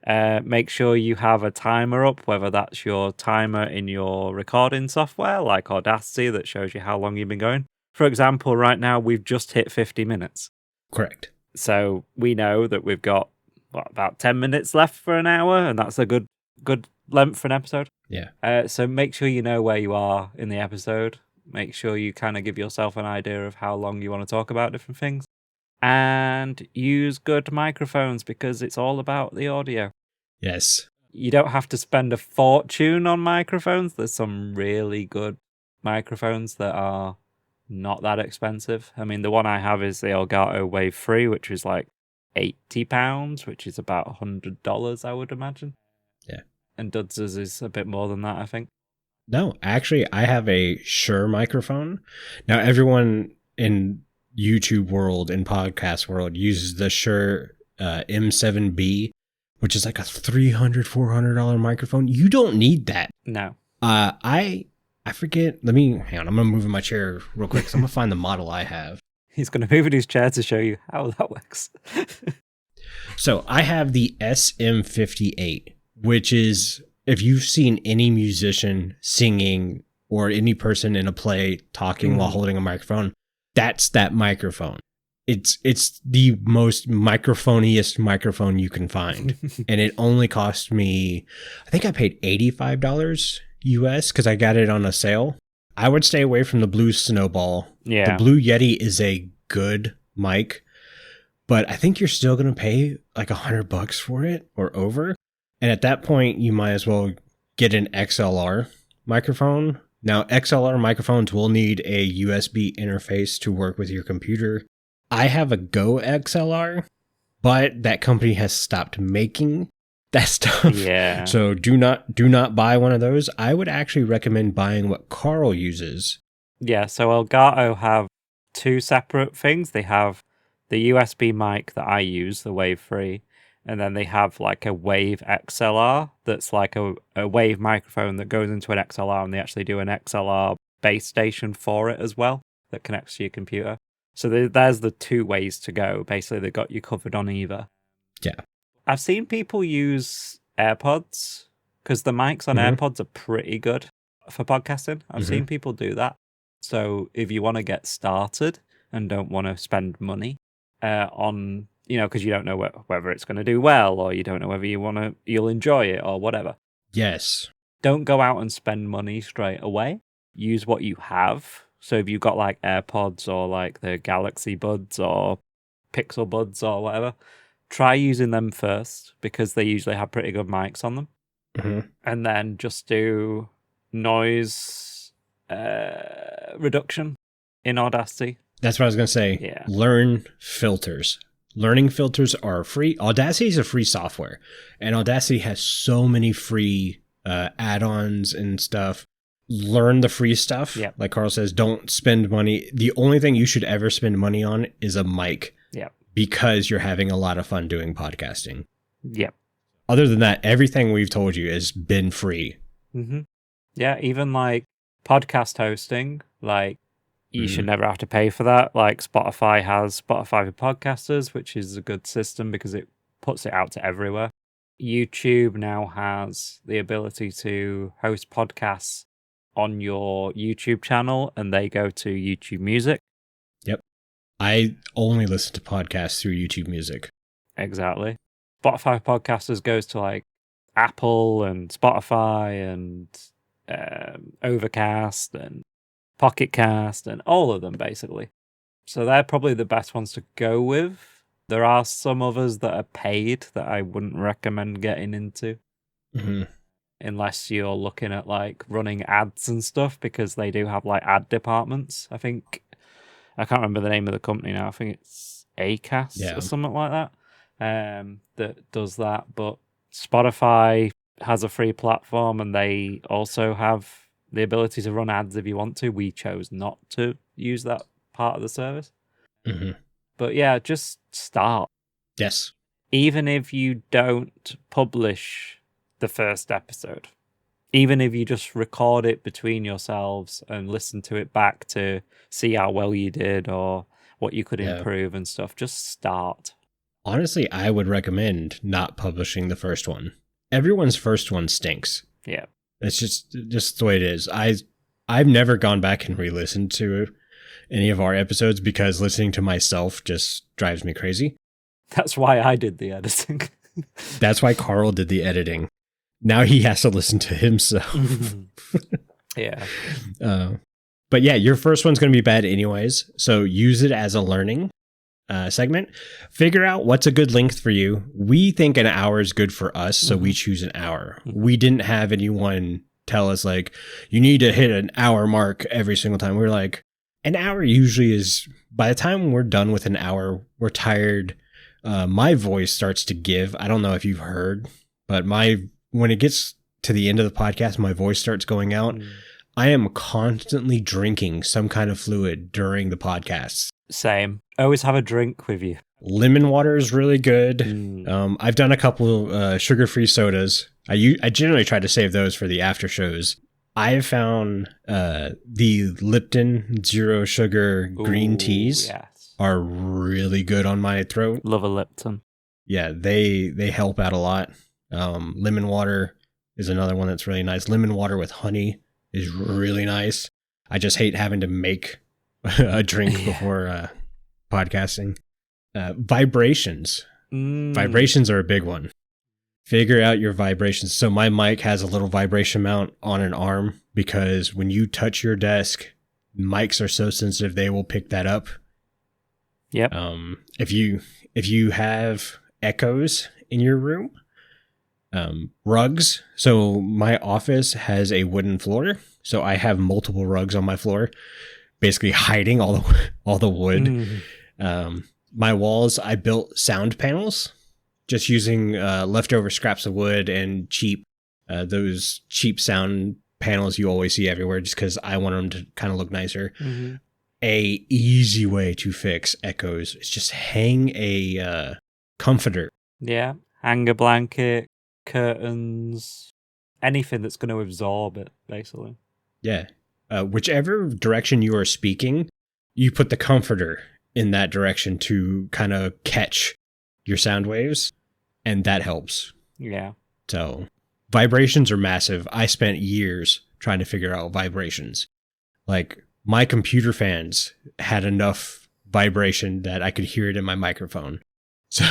Make sure you have a timer up, whether that's your timer in your recording software like Audacity that shows you how long you've been going. For example, right now we've just hit 50 minutes. Correct. So we know that we've got about 10 minutes left for an hour, and that's a good length for an episode. Yeah. So make sure you know where you are in the episode. Make sure you kind of give yourself an idea of how long you want to talk about different things. And use good microphones because it's all about the audio. Yes. You don't have to spend a fortune on microphones. There's some really good microphones that are not that expensive. I mean, the one I have is the Elgato Wave 3, which is like £80, which is about $100, I would imagine. Yeah. And Duds's is a bit more than that, I think. No, actually, I have a Shure microphone. Now, everyone in YouTube world and podcast world uses the Shure M7B, which is like a $300-$400 microphone. You don't need that. No. I forget. Hang on. I'm going to move in my chair real quick because I'm going to find the model I have. He's going to move in his chair to show you how that works. So I have the SM58, which is, if you've seen any musician singing or any person in a play talking while holding a microphone, that's that microphone. It's the most microphoniest microphone you can find. And it only cost me, I think I paid $85 US because I got it on a sale. I would stay away from the Blue Snowball. Yeah. The Blue Yeti is a good mic, but I think you're still going to pay like $100 for it or over. And at that point, you might as well get an XLR microphone. Now, XLR microphones will need a USB interface to work with your computer. I have a Go XLR, but that company has stopped making that stuff. Yeah. So do not buy one of those. I would actually recommend buying what Carl uses. Yeah, so Elgato have two separate things. They have the USB mic that I use, the Wave 3, and then they have like a Wave XLR that's like a Wave microphone that goes into an XLR, and they actually do an XLR base station for it as well that connects to your computer. So there's the two ways to go. Basically, they got you covered on either. Yeah. I've seen people use AirPods because the mics on AirPods are pretty good for podcasting. I've seen people do that. So if you want to get started and don't want to spend money on, because you don't know whether it's going to do well or you don't know whether you'll enjoy it or whatever. Yes. Don't go out and spend money straight away. Use what you have. So if you've got like AirPods or like the Galaxy Buds or Pixel Buds or whatever, try using them first because they usually have pretty good mics on them. And then just do noise reduction in Audacity. That's what I was going to say. Yeah. Learn filters. Learning filters are free. Audacity is a free software, and Audacity has so many free add-ons and stuff. Learn the free stuff. Yep. Like Carl says, don't spend money. The only thing you should ever spend money on is a mic. Yep. Because you're having a lot of fun doing podcasting. Yep. Other than that, everything we've told you has been free. Yeah, even like podcast hosting, like you should never have to pay for that. Like Spotify has Spotify for podcasters, which is a good system because it puts it out to everywhere. YouTube now has the ability to host podcasts on your YouTube channel and they go to YouTube Music. Yep. I only listen to podcasts through YouTube Music. Exactly. Spotify podcasters goes to like Apple and Spotify and Overcast and Pocket Cast and all of them basically. So they're probably the best ones to go with. There are some others that are paid that I wouldn't recommend getting into. Unless you're looking at like running ads and stuff because they do have like ad departments. I can't remember the name of the company now. I think it's Acast or something like that. That does that. But Spotify has a free platform and they also have the ability to run ads if you want to. We chose not to use that part of the service. Mm-hmm. But yeah, just start. Yes. Even if you don't publish the first episode, even if you just record it between yourselves and listen to it back to see how well you did or what you could improve and stuff, just start. Honestly, I would recommend not publishing the first one. Everyone's first one stinks. Yeah. It's just the way it is. I've never gone back and re-listened to any of our episodes because listening to myself just drives me crazy. That's why I did the editing. That's why Carl did the editing. Now he has to listen to himself. Yeah. But yeah, your first one's going to be bad anyways. So use it as a learning segment. Figure out what's a good length for you. We think an hour is good for us, so we choose an hour. We didn't have anyone tell us like, you need to hit an hour mark every single time. We're like, an hour usually is, by the time we're done with an hour, we're tired. My voice starts to give. I don't know if you've heard, but when it gets to the end of the podcast, my voice starts going out. I am constantly drinking some kind of fluid during the podcasts. Same. Always have a drink with you. Lemon water is really good. I've done a couple sugar-free sodas. I generally try to save those for the after shows. I found the Lipton Zero Sugar green teas are really good on my throat. Love a Lipton. Yeah, they help out a lot. Lemon water is another one that's really nice. Lemon water with honey is really nice. I just hate having to make a drink before podcasting. Vibrations. Vibrations are a big one. Figure out your vibrations. So my mic has a little vibration mount on an arm because when you touch your desk, mics are so sensitive they will pick that up. Yep. If you have echoes in your room, rugs. So my office has a wooden floor, so I have multiple rugs on my floor, basically hiding all the wood. My walls, I built sound panels, just using leftover scraps of wood and those cheap sound panels you always see everywhere, just because I want them to kind of look nicer. A easy way to fix echoes is just hang a comforter. Yeah, hang a blanket, curtains, anything that's going to absorb it, basically. Yeah. Whichever direction you are speaking, you put the comforter in that direction to kind of catch your sound waves, and that helps. Yeah. So vibrations are massive. I spent years trying to figure out vibrations. Like, my computer fans had enough vibration that I could hear it in my microphone. So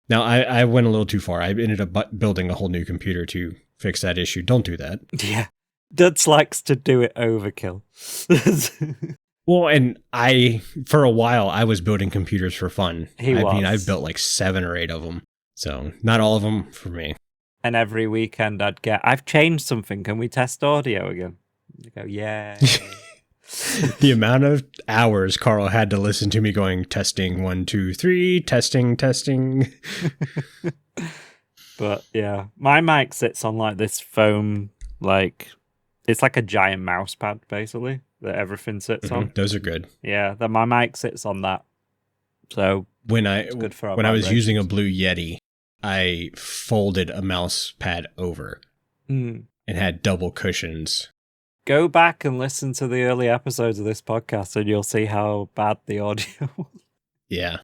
now I went a little too far. I ended up building a whole new computer to fix that issue. Don't do that. Yeah. Duds likes to do it overkill. Well, and for a while, I was building computers for fun. I've built like 7 or 8 of them. So not all of them for me. And every weekend I've changed something. Can we test audio again? I go, yeah. The amount of hours Carl had to listen to me going, testing, 1, 2, 3, testing. But yeah, my mic sits on like this foam, it's like a giant mouse pad, basically, that everything sits on. Those are good. Yeah, my mic sits on that. So when I was using a Blue Yeti, I folded a mouse pad over and had double cushions. Go back and listen to the early episodes of this podcast and you'll see how bad the audio was. Yeah.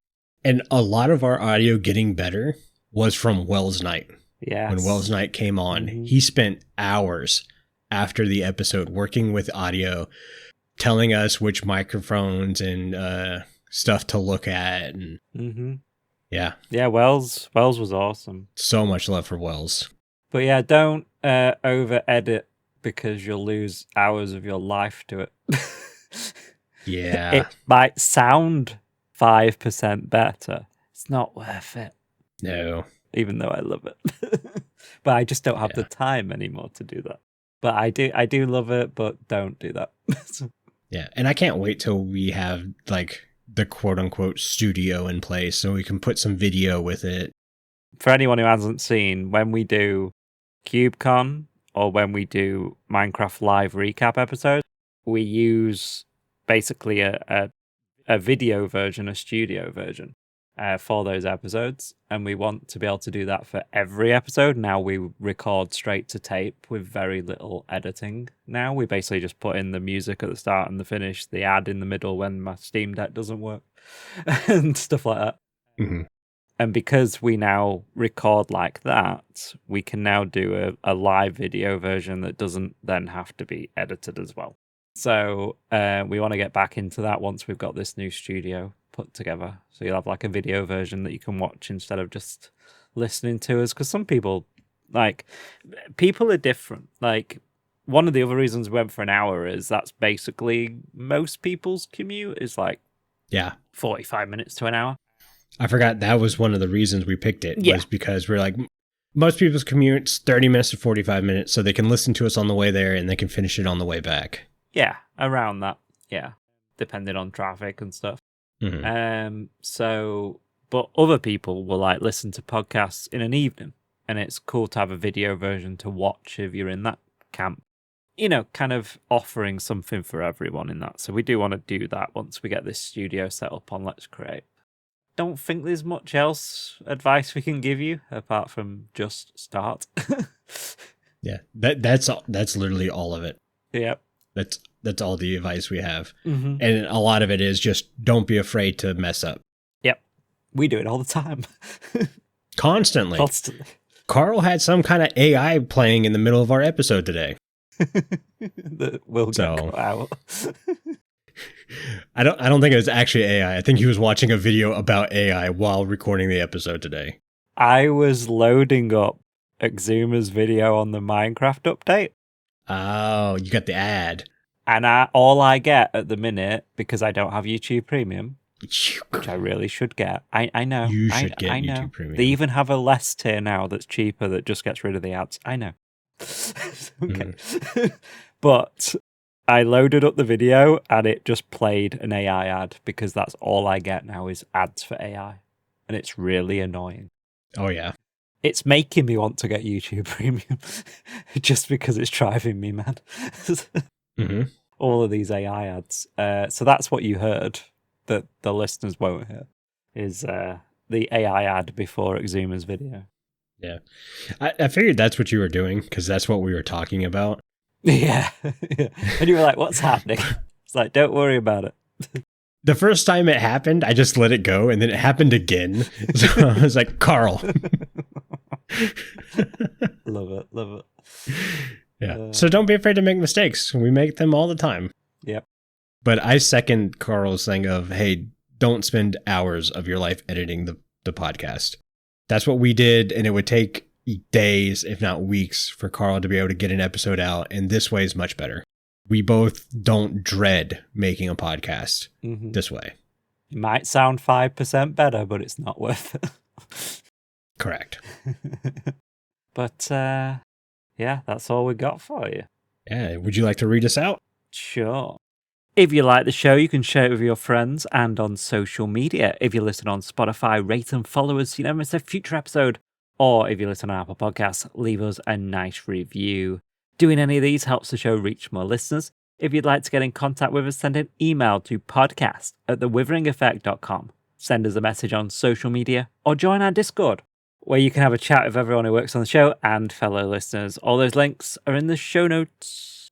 And a lot of our audio getting better was from Wells Knight. Yes. When Wells Knight came on, he spent hours after the episode working with audio, telling us which microphones and stuff to look at. And yeah, Wells was awesome. So much love for Wells. But yeah, don't over edit because you'll lose hours of your life to it. Yeah. It might sound 5% better. It's not worth it. No. Even though I love it. But I just don't have the time anymore to do that. But I do love it, but don't do that. Yeah, and I can't wait till we have like the quote unquote studio in place so we can put some video with it. For anyone who hasn't seen, when we do CubeCon or when we do Minecraft live recap episodes, we use basically a video version, a studio version for those episodes. And we want to be able to do that for every episode. Now we record straight to tape with very little editing. Now we basically just put in the music at the start and the finish, the ad in the middle when my Steam Deck doesn't work, and stuff like that. Mm-hmm. And because we now record like that, we can now do a live video version that doesn't then have to be edited as well. So we want to get back into that once we've got this new studio put together. So you'll have like a video version that you can watch instead of just listening to us. Because some people, people are different. Like, one of the other reasons we went for an hour is that's basically most people's commute is 45 minutes to an hour. I forgot that was one of the reasons we picked it, was because we're like, most people's commute's 30 minutes to 45 minutes, so they can listen to us on the way there and they can finish it on the way back. Yeah, around that. Yeah, depending on traffic and stuff. Mm-hmm. But other people will listen to podcasts in an evening, and it's cool to have a video version to watch if you're in that camp. Kind of offering something for everyone in that. So we do want to do that once we get this studio set up on Let's Create. Don't think there's much else advice we can give you apart from just start. Yeah, that's literally all of it. Yep. That's all the advice we have. Mm-hmm. And a lot of it is just don't be afraid to mess up. Yep. We do it all the time. Constantly. Carl had some kind of AI playing in the middle of our episode today. That will go out. I don't think it was actually AI. I think he was watching a video about AI while recording the episode today. I was loading up Exuma's video on the Minecraft update. Oh, you got the ad. And all I get at the minute, because I don't have YouTube Premium, which I really should get. I know. You should get YouTube Premium. They even have a less tier now that's cheaper that just gets rid of the ads. I know. Okay. But I loaded up the video and it just played an AI ad because that's all I get now is ads for AI. And it's really annoying. Oh, yeah. It's making me want to get YouTube Premium just because it's driving me mad. Mm-hmm. All of these AI ads. So that's what you heard that the listeners won't hear is the AI ad before Exuma's video. Yeah. I figured that's what you were doing because that's what we were talking about. Yeah. And you were like, what's happening? It's like, don't worry about it. The first time it happened, I just let it go, and then it happened again. So I was like, Carl. Love it. Yeah. So don't be afraid to make mistakes. We make them all the time. Yep. But I second Carl's thing of, hey, don't spend hours of your life editing the podcast. That's what we did, and it would take days, if not weeks, for Carl to be able to get an episode out, and this way is much better. We both don't dread making a podcast this way. It might sound 5% better, but it's not worth it. Correct. But, yeah, that's all we got for you. Yeah, would you like to read us out? Sure. If you like the show, you can share it with your friends and on social media. If you listen on Spotify, rate and follow us so you never miss a future episode. Or if you listen on Apple Podcasts, leave us a nice review. Doing any of these helps the show reach more listeners. If you'd like to get in contact with us, send an email to podcast@thewitheringeffect.com. Send us a message on social media or join our Discord, where you can have a chat with everyone who works on the show and fellow listeners. All those links are in the show notes.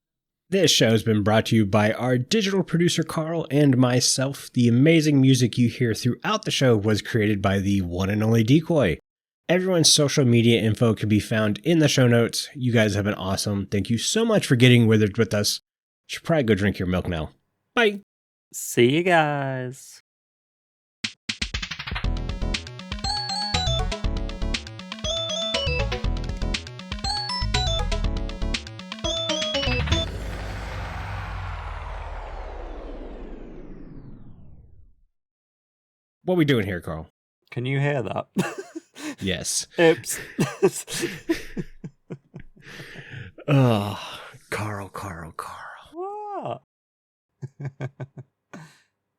This show has been brought to you by our digital producer, Carl, and myself. The amazing music you hear throughout the show was created by the one and only Decoy. Everyone's social media info can be found in the show notes. You guys have been awesome. Thank you so much for getting withered with us. You should probably go drink your milk now. Bye. See you guys. What are we doing here, Carl? Can you hear that? Yes. Oops. Oh, Carl. What?